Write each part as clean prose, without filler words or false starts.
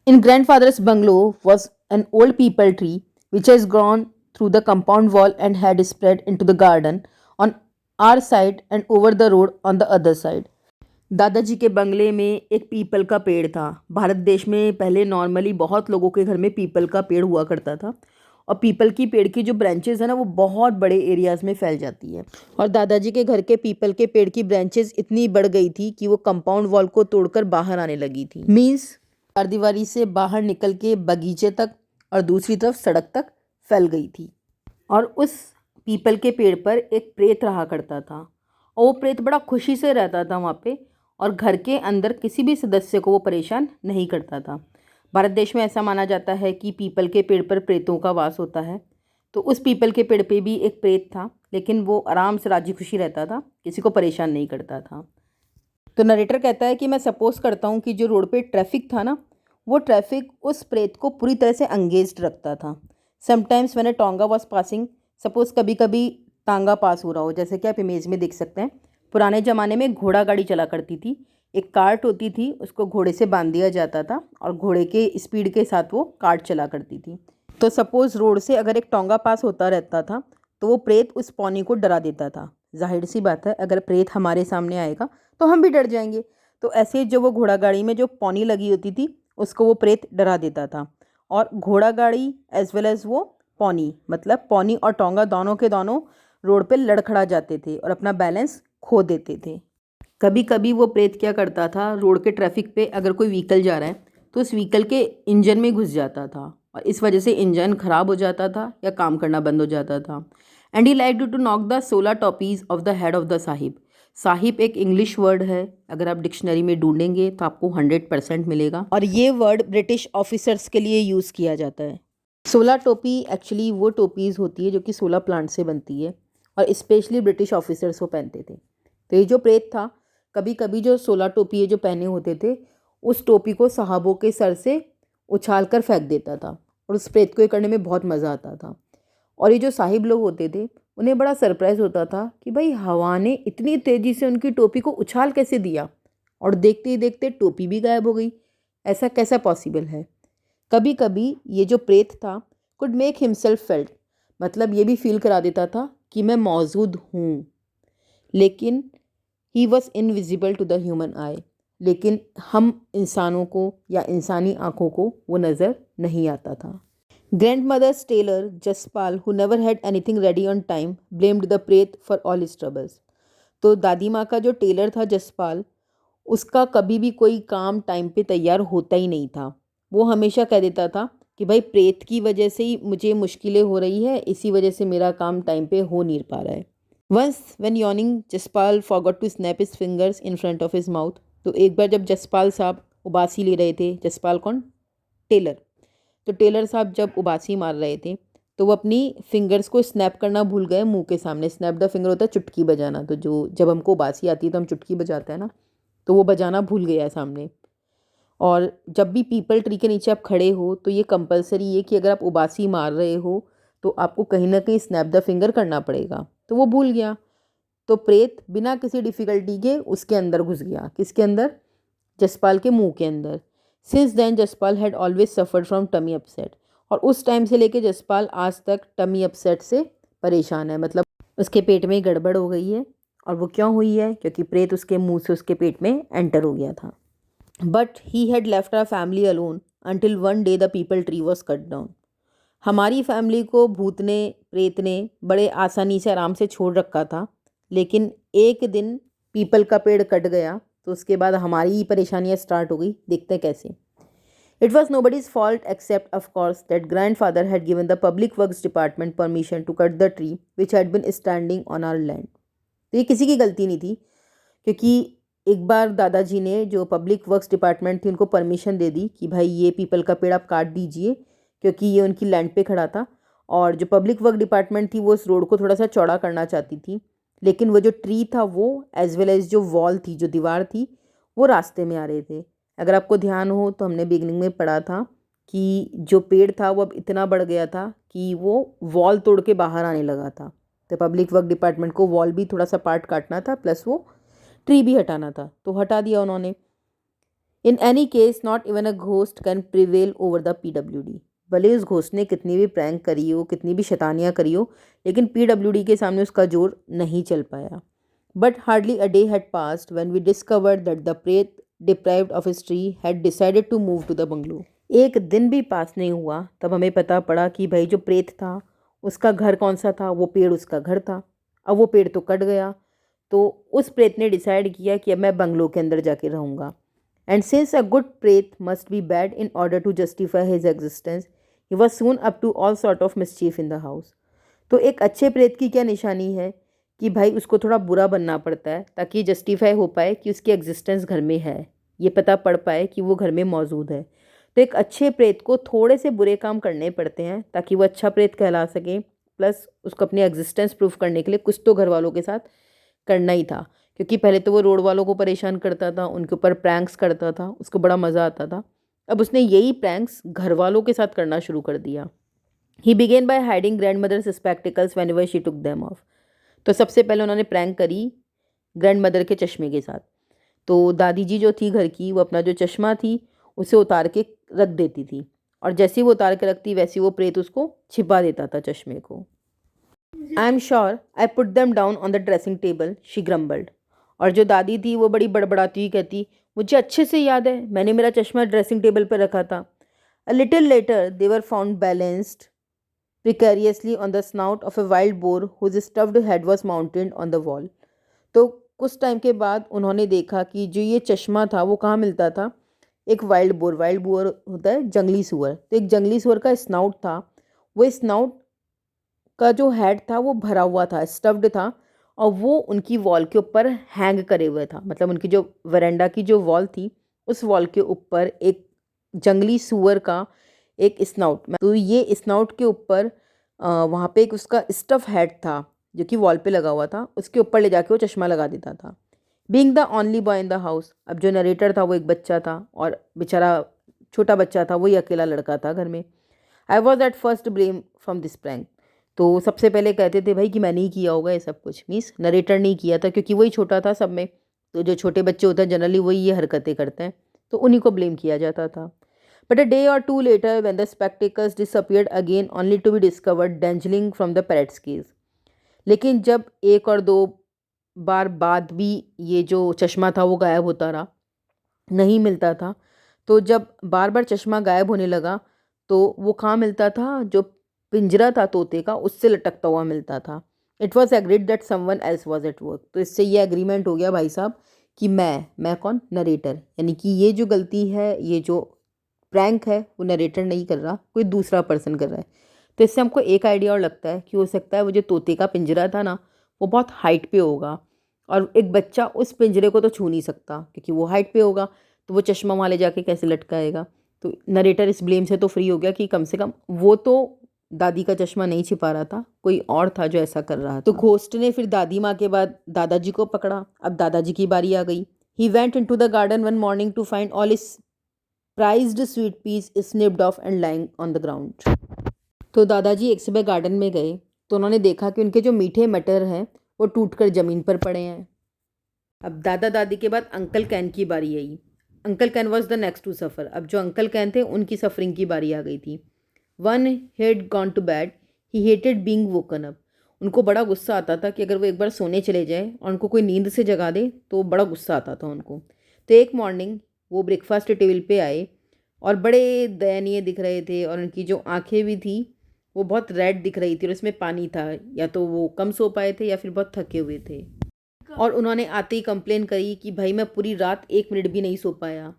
In grandfather's bungalow was an old peepal tree which has grown through the compound wall and had spread into the garden on our side and over the road on the other side. दादाजी के बंगले में एक people का पेड़ था। भारत देश में पहले नॉर्मली बहुत लोगों के घर में पीपल का पेड़ हुआ करता था और पीपल की पेड़ की जो ब्रांचेस है ना वो बहुत बड़े एरियाज में फैल जाती है। और दादाजी के घर के पीपल के पेड़ की ब्रांचेस इतनी बढ़ गई थी कि वो कंपाउंड वॉल को तोड़कर बाहर आने लगी थी। मीन्स चारदीवारी से बाहर निकल के बगीचे तक और दूसरी तरफ सड़क तक फैल गई थी। और उस पीपल के पेड़ पर एक प्रेत रहा करता था और वो प्रेत बड़ा खुशी से रहता था वहाँ पे और घर के अंदर किसी भी सदस्य को वो परेशान नहीं करता था। भारत देश में ऐसा माना जाता है कि पीपल के पेड़ पर प्रेतों का वास होता है। तो उस पीपल के पेड़ पे भी एक प्रेत था, लेकिन वो आराम से राजी खुशी रहता था, किसी को परेशान नहीं करता था। तो नरेटर कहता है कि मैं सपोज करता हूँ कि जो रोड पे ट्रैफिक था ना, वो ट्रैफिक उस प्रेत को पूरी तरह से एंगेज्ड रखता था। Sometimes when a tonga was passing, suppose कभी कभी टांगा पास हो रहा हो, जैसे कि आप इमेज में देख सकते हैं। पुराने ज़माने में घोड़ा गाड़ी चला करती थी, एक कार्ट होती थी, उसको घोड़े से बांध दिया जाता था और घोड़े के स्पीड के साथ वो कार्ट चला करती थी। तो सपोज़ रोड से अगर एक टोंगा पास होता रहता था तो वो प्रेत उस पौनी को डरा देता था। जाहिर सी बात है, अगर प्रेत हमारे सामने आएगा तो हम भी डर जाएंगे। तो ऐसे जो वो घोड़ा गाड़ी में जो पौनी लगी होती थी उसको वो प्रेत डरा देता था। और घोड़ा गाड़ी एज वेल एज वो पौनी, मतलब पौनी और टोंगा दोनों के दोनों रोड पे लड़खड़ा जाते थे और अपना बैलेंस खो देते थे। कभी कभी वो प्रेत क्या करता था, रोड के ट्रैफिक पे अगर कोई व्हीकल जा रहा है तो उस व्हीकल के इंजन में घुस जाता था और इस वजह से इंजन खराब हो जाता था या काम करना बंद हो जाता था। And he like to knock the 16 topees of the head of the sahib. Sahib एक इंग्लिश वर्ड है, अगर आप डिक्शनरी में ढूंढेंगे तो आपको 100% मिलेगा और ये वर्ड ब्रिटिश ऑफिसर्स के लिए यूज़ किया जाता है। 16 टोपी एक्चुअली वो टोपीज़ होती है जो कि 16 प्लांट से बनती है और स्पेशली ब्रिटिश ऑफिसर्स वो पहनते थे। तो ये जो प्रेत था, कभी कभी जो 16 टोपी जो पहने होते थे उस टोपी को साहबों के सर से उछाल कर फेंक देता था और उस प्रेत को ये करने में बहुत मज़ा आता था। और ये जो साहिब लोग होते थे उन्हें बड़ा सरप्राइज होता था कि भाई हवा ने इतनी तेज़ी से उनकी टोपी को उछाल कैसे दिया, और देखते ही देखते टोपी भी गायब हो गई। ऐसा कैसा पॉसिबल है। कभी कभी ये जो प्रेत था कुड मेक हिमसेल्फ फेल्ट, मतलब ये भी फील करा देता था कि मैं मौजूद हूँ, लेकिन he was invisible to the human eye, लेकिन हम इंसानों को या इंसानी आँखों को वो नज़र नहीं आता था। Grandmother's tailor, Jaspal, who never had anything ready on time, blamed the प्रेत for all his troubles. तो दादी माँ का जो टेलर था जसपाल, उसका कभी भी कोई काम टाइम पे तैयार होता ही नहीं था। वो हमेशा कह देता था कि भाई प्रेत की वजह से ही मुझे मुश्किलें हो रही है, इसी वजह से मेरा काम टाइम पे हो नहीं पा रहा है। Once when yawning Jaspal forgot to snap his fingers in front of his mouth. तो एक बार जब जसपाल साहब उबासी ले रहे थे, जसपाल कौन, टेलर, तो टेलर साहब जब उबासी मार रहे थे तो वो अपनी फिंगर्स को स्नैप करना भूल गए मुंह के सामने। स्नैप द फिंगर होता है चुटकी बजाना, तो जो जब हमको उबासी आती है तो हम चुटकी बजाते हैं ना, तो वो बजाना भूल गया सामने। और जब भी पीपल ट्री के नीचे आप खड़े हो तो ये कंपलसरी है कि अगर आप उबासी मार रहे हो तो आपको कहीं ना कहीं स्नैप द फिंगर करना पड़ेगा, तो वो भूल गया। तो प्रेत बिना किसी डिफ़िकल्टी के उसके अंदर घुस गया। किसके अंदर? जसपाल के मुंह के अंदर। Since then Jaspal had always suffered from tummy upset, और उस टाइम से लेके जसपाल आज तक टमी अपसेट से परेशान है, मतलब उसके पेट में गड़बड़ हो गई है। और वो क्यों हुई है? क्योंकि प्रेत उसके मुंह से उसके पेट में एंटर हो गया था। But he had left our family alone until one day the peepal tree was cut down. हमारी फैमिली को भूत ने, प्रेत ने बड़े आसानी से आराम से छोड़ रखा था, लेकिन एक दिन पीपल का पेड़ कट गया तो उसके बाद हमारी ही परेशानियाँ स्टार्ट हो गई। देखते हैं कैसे। It was nobody's fault except of course that grandfather had given the public works department permission to cut the tree which had been standing on our land. तो ये किसी की गलती नहीं थी, क्योंकि एक बार दादाजी ने, जो पब्लिक वर्क्स डिपार्टमेंट थी, उनको परमिशन दे दी कि भाई ये पीपल का पेड़ आप काट दीजिए, क्योंकि ये उनकी लैंड पे खड़ा था। और जो पब्लिक वर्क डिपार्टमेंट थी वो उस रोड को थोड़ा सा चौड़ा करना चाहती थी, लेकिन वो जो ट्री था वो एज वेल एज जो वॉल थी, जो दीवार थी, वो रास्ते में आ रहे थे। अगर आपको ध्यान हो तो हमने बिगनिंग में पढ़ा था कि जो पेड़ था वो अब इतना बढ़ गया था कि वो वॉल तोड़ के बाहर आने लगा था। तो पब्लिक वर्क डिपार्टमेंट को वॉल भी थोड़ा सा पार्ट काटना था, प्लस वो ट्री भी हटाना था, तो हटा दिया उन्होंने। In any case not even a ghost can prevail over the PWD। भले उस घोस्ट ने कितनी भी प्रैंक करी हो, कितनी भी शैतानियाँ करी हो, लेकिन PWD के सामने उसका जोर नहीं चल पाया। But hardly a day had passed when we discovered that the pret deprived of his tree had decided to move to the bungalow. एक दिन भी पास नहीं हुआ तब हमें पता पड़ा कि भाई जो प्रेत था उसका घर कौन सा था, वो पेड़ उसका घर था। अब वो पेड़ तो कट गया, तो उस प्रेत ने डिसाइड किया कि अब मैं बंगलो के अंदर जाके रहूँगा। And since a good pret must be bad in order to justify his existence, he was soon up to all sort of mischief in the house. तो एक अच्छे प्रेत की क्या निशानी है कि भाई उसको थोड़ा बुरा बनना पड़ता है ताकि जस्टिफाई हो पाए कि उसकी एग्जिस्टेंस घर में है, ये पता पड़ पाए कि वो घर में मौजूद है। तो एक अच्छे प्रेत को थोड़े से बुरे काम करने पड़ते हैं ताकि वो अच्छा प्रेत कहला सके, प्लस उसको अपनी एग्जिस्टेंस प्रूफ करने के लिए कुछ तो घर वालों के साथ करना ही था। क्योंकि पहले तो वो रोड वालों को परेशान करता था, उनके ऊपर प्रैंक्स करता था, उसको बड़ा मज़ा आता था। अब उसने यही प्रैंक्स घर वालों के साथ करना शुरू कर दिया। He began by hiding grandmother's spectacles whenever she took them off. तो सबसे पहले उन्होंने प्रैंक करी ग्रैंड मदर के चश्मे के साथ। तो दादी जी जो थी घर की, वो अपना जो चश्मा थी उसे उतार के रख देती थी, और जैसे ही वो उतार के रखती वैसे ही वो प्रेत उसको छिपा देता था चश्मे को। I am sure I put them down on the dressing table, she grumbled. और जो दादी थी वो बड़ी बड़बड़ाती हुई कहती, मुझे अच्छे से याद है, मैंने मेरा चश्मा ड्रेसिंग टेबल पर रखा था। A little letter they were found balanced precariously on the snout of a wild boar whose stuffed head was mounted on the wall। तो कुछ टाइम के बाद उन्होंने देखा कि जो ये चश्मा था वो कहाँ मिलता था, एक वाइल्ड बोर होता है जंगली सुअर, तो एक जंगली सुअर का स्नाउट था। वो स्नाउट का जो हेड था वो भरा हुआ था, स्टफ्ड था, और वो उनकी वॉल के ऊपर हैंग करे हुए था। मतलब उनकी जो वरांडा की जो वॉल थी उस वॉल के ऊपर एक जंगली सुअर का एक स्नाउट, तो ये स्नाउट के ऊपर वहाँ पे एक उसका स्टफ हेड था जो कि वॉल पे लगा हुआ था, उसके ऊपर ले जाके वो चश्मा लगा देता था। Being the only boy in the house, अब जो नरेटर था वो एक बच्चा था और बेचारा छोटा बच्चा था, वही अकेला लड़का था घर में। I was at first blame from this prank. तो सबसे पहले कहते थे भाई कि मैंने ही किया होगा ये सब कुछ, मीन्स नरेटर नहीं किया था क्योंकि वही छोटा था सब में। तो जो छोटे बच्चे होते हैं जनरली वही ये हरकतें करते हैं, तो उन्हीं को ब्लेम किया जाता था। But a day or two later when the spectacles disappeared again only to be discovered dangling from the parrot's cage। लेकिन जब एक और दो बार बाद भी ये जो चश्मा था वो गायब होता रहा, नहीं मिलता था, तो जब बार बार चश्मा गायब होने लगा तो वो कहाँ मिलता था, जो पिंजरा था तोते का उससे लटकता हुआ मिलता था। It was agreed that someone else was at work. तो इससे ये एग्रीमेंट हो गया भाई साहब कि मैं कौन, नरेटर, यानी कि ये जो गलती है, ये जो प्रैंक है वो नरेटर नहीं कर रहा, कोई दूसरा पर्सन कर रहा है। तो इससे हमको एक आइडिया और लगता है कि हो सकता है वो जो तोते का पिंजरा था ना वो बहुत हाइट पे होगा, और एक बच्चा उस पिंजरे को तो छू नहीं सकता क्योंकि वो हाइट पे होगा, तो वो चश्मा वहाँ ले जाके कैसे लटकाएगा। तो नरेटर इस ब्लेम से तो फ्री हो गया कि कम से कम वो तो दादी का चश्मा नहीं छिपा रहा था, कोई और था जो ऐसा कर रहा था। तो घोस्ट ने फिर दादी माँ के बाद दादाजी को पकड़ा। अब दादाजी की बारी आ गई। He went into the garden one morning to find all his prized sweet peas snipped off and lying on the ground. तो दादाजी एक सुबह गार्डन में गए तो उन्होंने देखा कि उनके जो मीठे मटर हैं वो टूटकर ज़मीन पर पड़े हैं। अब दादा दादी के बाद अंकल कैन की बारी आई। Uncle ken was the next to suffer. अब जो अंकल कैन थे उनकी सफरिंग की बारी आ गई थी। When he'd gone to bed, he hated being woken up. उनको बड़ा गुस्सा आता था कि अगर वो एक बार सोने चले जाए और उनको कोई नींद से जगा दे तो बड़ा गुस्सा आता था उनको। तो एक मॉर्निंग वो ब्रेकफास्ट टेबल पे आए और बड़े दयनीय दिख रहे थे, और उनकी जो आंखें भी थी वो बहुत रेड दिख रही थी और उसमें पानी था, या तो वो कम सो पाए थे या फिर बहुत थके हुए थे। और उन्होंने आते ही कंप्लेन करी कि भाई मैं पूरी रात 1 मिनट भी नहीं सो पाया।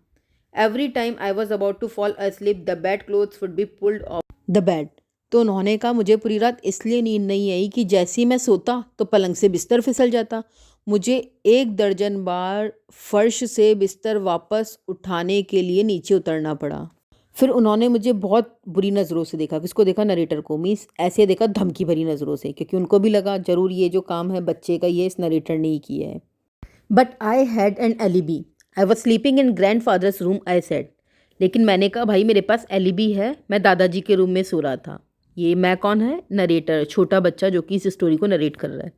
Every time I was about to fall asleep the bed clothes would be pulled off the bed. तो उन्होंने कहा मुझे पूरी रात इसलिए नींद नहीं आई कि जैसे ही मैं सोता तो पलंग से बिस्तर फिसल जाता। मुझे 1 दर्जन बार फर्श से बिस्तर वापस उठाने के लिए नीचे उतरना पड़ा। फिर उन्होंने मुझे बहुत बुरी नज़रों से देखा। किसको देखा? नरेटर को। मीन्स ऐसे देखा धमकी भरी नज़रों से, क्योंकि उनको भी लगा जरूर ये जो काम है बच्चे का ये इस नरेटर ने ही किया है। But I had an alibi, I was sleeping in grandfather's room, I said. लेकिन मैंने कहा भाई मेरे पास एलिबी है, मैं दादाजी के रूम में सो रहा था। ये मैं कौन है? नरेटर, छोटा बच्चा जो कि इस स्टोरी को नरेट कर रहा है।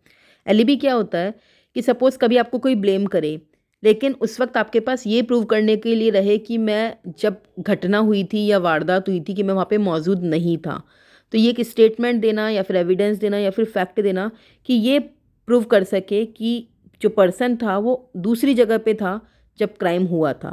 एलिबी क्या होता है कि सपोज़ कभी आपको कोई ब्लेम करे लेकिन उस वक्त आपके पास ये प्रूव करने के लिए रहे कि मैं जब घटना हुई थी या वारदात हुई थी कि मैं वहाँ पे मौजूद नहीं था। तो ये एक स्टेटमेंट देना या फिर एविडेंस देना या फिर फैक्ट देना कि ये प्रूव कर सके कि जो पर्सन था वो दूसरी जगह पे था जब क्राइम हुआ था,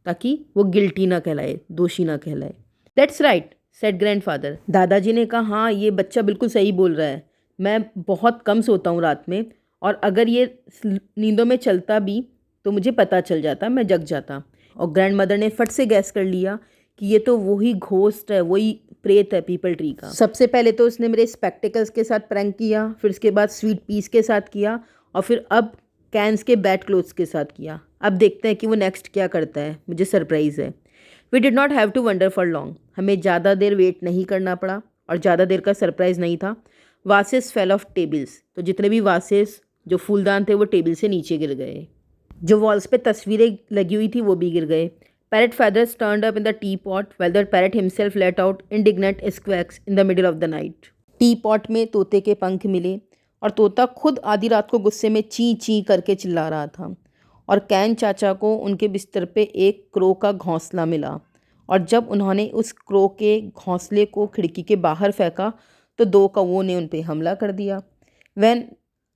ताकि वो गिल्टी ना कहलाए, दोषी ना कहलाए। That's right said grandfather. दादाजी ने कहा, हाँ ये बच्चा बिल्कुल सही बोल रहा है। मैं बहुत कम सोता हूँ रात में, और अगर ये नींदों में चलता भी तो मुझे पता चल जाता, मैं जग जाता। और ग्रैंड मदर ने फट से गैस कर लिया कि ये तो वही घोस्ट है, वही प्रेत है पीपल ट्री का। सबसे पहले तो उसने मेरे स्पेक्टिकल्स के साथ प्रैंक किया, फिर उसके बाद स्वीट पीस के साथ किया, और फिर अब कैन्स के बैड क्लोथ्स के साथ किया। अब देखते हैं कि वो नेक्स्ट क्या करता है, मुझे सरप्राइज़ है। We did not have to wonder for long. हमें ज़्यादा देर वेट नहीं करना पड़ा और ज़्यादा देर का सरप्राइज़ नहीं था। Vases fell off tables. तो जितने भी वासेस, जो फूलदान थे, वो टेबल से नीचे गिर गए। जो वॉल्स पे तस्वीरें लगी हुई थी वो भी गिर गए। Parrot feathers turned up in the teapot while the parrot himself let out indignant squawks in the middle of the night. T pot में तोते के पंख मिले और तोता खुद आधी रात को गुस्से में ची ची करके चिल्ला रहा था। और कैन चाचा को उनके बिस्तर पे एक क्रो का घोंसला मिला, और जब उन्होंने उस क्रो के घोंसले को खिड़की के बाहर फेंका तो दो कौवों ने उन पर हमला कर दिया। When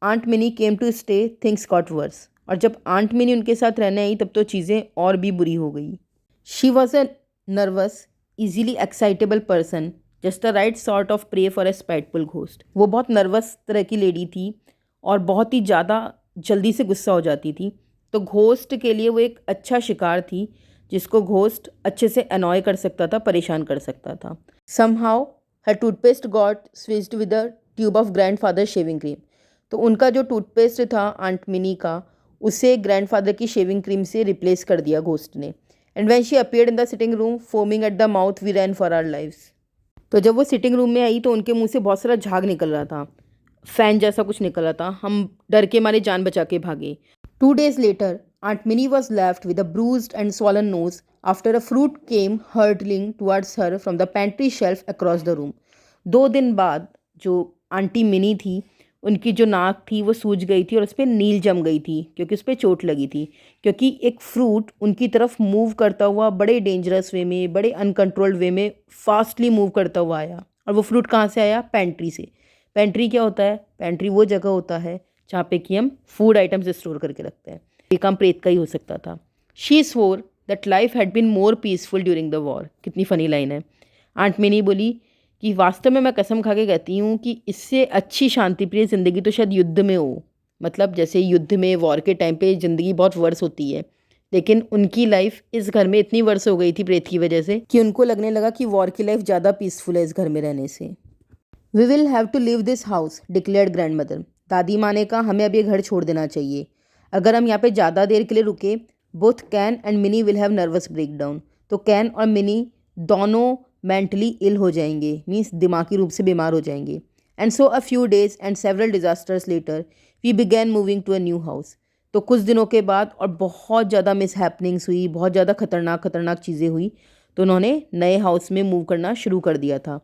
aunt Mini came to stay things got worse. और जब आंट मिनी उनके साथ रहने आई तब तो चीज़ें और भी बुरी हो गई। She was a nervous easily excitable person, just the right sort of prey for a spiteful ghost. वो बहुत नर्वस तरह की लेडी थी और बहुत ही ज़्यादा जल्दी से गुस्सा हो जाती थी। तो घोस्ट के लिए वो एक अच्छा शिकार थी जिसको घोस्ट अच्छे से अनॉय कर सकता था, परेशान कर सकता था। Somehow her toothpaste got switched with a tube of grandfather shaving cream. तो उनका जो टूथपेस्ट था आंट मिनी का, उसे ग्रैंडफादर की शेविंग क्रीम से रिप्लेस कर दिया घोस्ट ने। And when she appeared in the sitting room foaming at the mouth we ran for our lives. तो जब वो सिटिंग रूम में आई तो उनके मुंह से बहुत सारा झाग निकल रहा था, फैन जैसा कुछ निकल रहा था। हम डर के मारे जान बचा के भागे। 2 days later, Aunt Minnie was left with a bruised and swollen nose after a fruit came hurtling towards her from the pantry shelf across the room. 2 दिन बाद जो आंटी मिनी थी, उनकी जो नाक थी वो सूज गई थी और उस पर नील जम गई थी क्योंकि उस पर चोट लगी थी, क्योंकि एक फ्रूट उनकी तरफ मूव करता हुआ बड़े डेंजरस वे में, बड़े अनकंट्रोल्ड वे में फास्टली मूव करता हुआ आया। और वो फ्रूट कहाँ से आया? पेंट्री से। पेंट्री क्या होता है? पेंट्री वो जगह होता है जहाँ पे कि हम फूड आइटम्स स्टोर करके रखते हैं। ये काम प्रेत का ही हो सकता था। She swore that life had been more peaceful during the war. कितनी फ़नी लाइन है। आंट मिनी बोली कि वास्तव में मैं कसम खा के कहती हूँ कि इससे अच्छी शांतिप्रिय ज़िंदगी तो शायद युद्ध में हो। मतलब जैसे युद्ध में, वॉर के टाइम पे ज़िंदगी बहुत वर्स होती है, लेकिन उनकी लाइफ इस घर में इतनी वर्स हो गई थी प्रेत की वजह से कि उनको लगने लगा कि वॉर की लाइफ ज़्यादा पीसफुल है इस घर में रहने से। We will have to leave this house declared grandmother. दादी माँ ने कहा, हमें अब ये घर छोड़ देना चाहिए। अगर हम यहाँ पे ज़्यादा देर के लिए रुके, both Ken and Mini will have nervous breakdown. तो कैन और मिनी दोनों मेंटली इल हो जाएंगे, मीन्स दिमागी रूप से बीमार हो जाएंगे। And so a few days and several disasters later we began moving to a new house. तो कुछ दिनों के बाद और बहुत ज़्यादा मिस हैपनिंग्स हुई, बहुत ज़्यादा खतरनाक चीज़ें हुई, तो उन्होंने नए हाउस में मूव करना शुरू कर दिया था।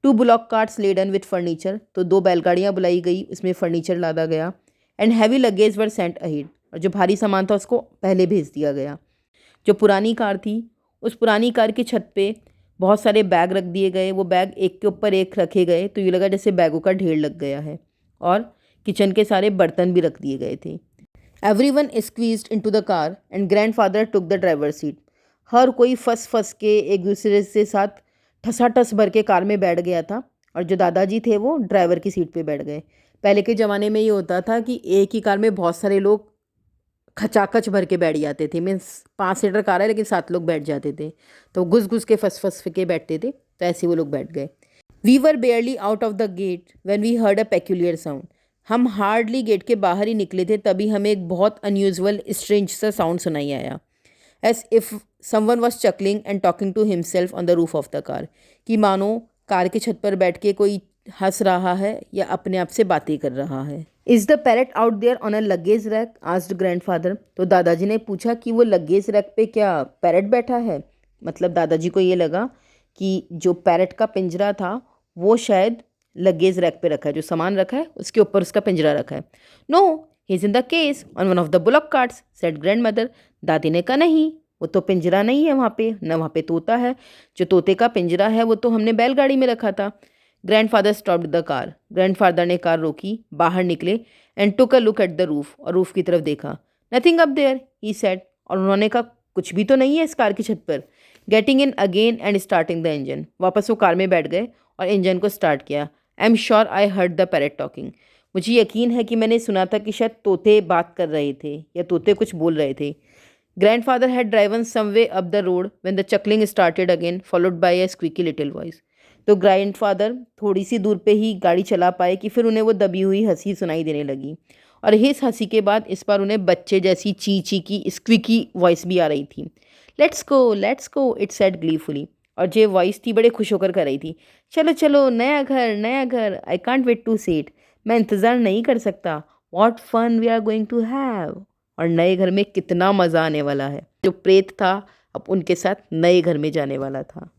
2 bullock carts laden with furniture. तो 2 बैलगाड़ियाँ बुलाई गई, उसमें फर्नीचर लादा गया। And heavy luggage were sent ahead. और जो भारी सामान था उसको पहले भेज दिया गया। जो पुरानी कार थी, उस पुरानी कार की छत पे बहुत सारे बैग रख दिए गए। वो बैग एक के ऊपर एक रखे गए तो ये लगा जैसे बैगों का ढेर लग गया है। और किचन के सारे बर्तन भी रख दिए गए थे। Everyone squeezed into the car and grandfather took the driver seat. हर कोई फंस के एक दूसरे से साथ ठसाठस भर के कार में बैठ गया था, और जो दादाजी थे वो ड्राइवर की सीट पे बैठ गए। पहले के ज़माने में ये होता था कि एक ही कार में बहुत सारे लोग खचाखच भर के बैठ जाते थे। मीन्स 5 सीटर कार है लेकिन 7 लोग बैठ जाते थे, तो घुस के फंस के बैठते थे। तो ऐसे वो लोग बैठ गए। We were barely out of the gate when we heard a peculiar sound. हम हार्डली गेट के बाहर ही निकले थे तभी हमें एक बहुत अनयूजुअल स्ट्रेंज सा साउंड सुनाई आया। As if someone was chuckling and talking to himself on the roof of the car. कि मानो कार की छत पर बैठ के कोई हंस रहा है या अपने आप से बातें कर रहा है। Is the parrot out there on a luggage rack asked grandfather. तो दादाजी ने पूछा कि वो लगेज रैक पे क्या पैरेट बैठा है। मतलब दादाजी को ये लगा कि जो पैरेट का पिंजरा था वो शायद लगेज रैक पे रखा है, जो सामान रखा है उसके ऊपर उसका पिंजरा रखा है। No, he is in the case on one of the bullock carts, said grandmother. दादी ने कहा नहीं, वो तो पिंजरा नहीं है वहाँ पे, न वहाँ पे तोता है। जो तोते का पिंजरा है वो तो हमने बैलगाड़ी में रखा था। Grandfather stopped the car. Grandfather ने कार रोकी, बाहर निकले and took a look at the roof, और रूफ की तरफ देखा। Nothing up there, he said. और उन्होंने कहा कुछ भी तो नहीं है इस कार की छत पर। Getting in again and starting the engine, वापस वो कार में बैठ गए और इंजन को स्टार्ट किया। आई am sure I heard the parrot talking. मुझे यकीन है कि मैंने सुना था कि शायद तोते बात कर रहे थे या तोते कुछ बोल रहे थे। Grandfather had driven some way up the road when the chuckling started again, followed by a squeaky little voice. तो ग्रैंडफादर थोड़ी सी दूर पे ही गाड़ी चला पाए कि फिर उन्हें वो दबी हुई हंसी सुनाई देने लगी, और इस हंसी के बाद इस बार उन्हें बच्चे जैसी ची ची की स्क्विकी वॉइस भी आ रही थी। Let's go it said gleefully. और जो वॉइस थी बड़े खुश होकर कर रही थी, चलो चलो नया घर नया घर, I can't wait to see it. मैं इंतज़ार नहीं कर सकता। What fun we are going to have. और नए घर में कितना मज़ा आने वाला है। जो प्रेत था अब उनके साथ नए घर में जाने वाला था।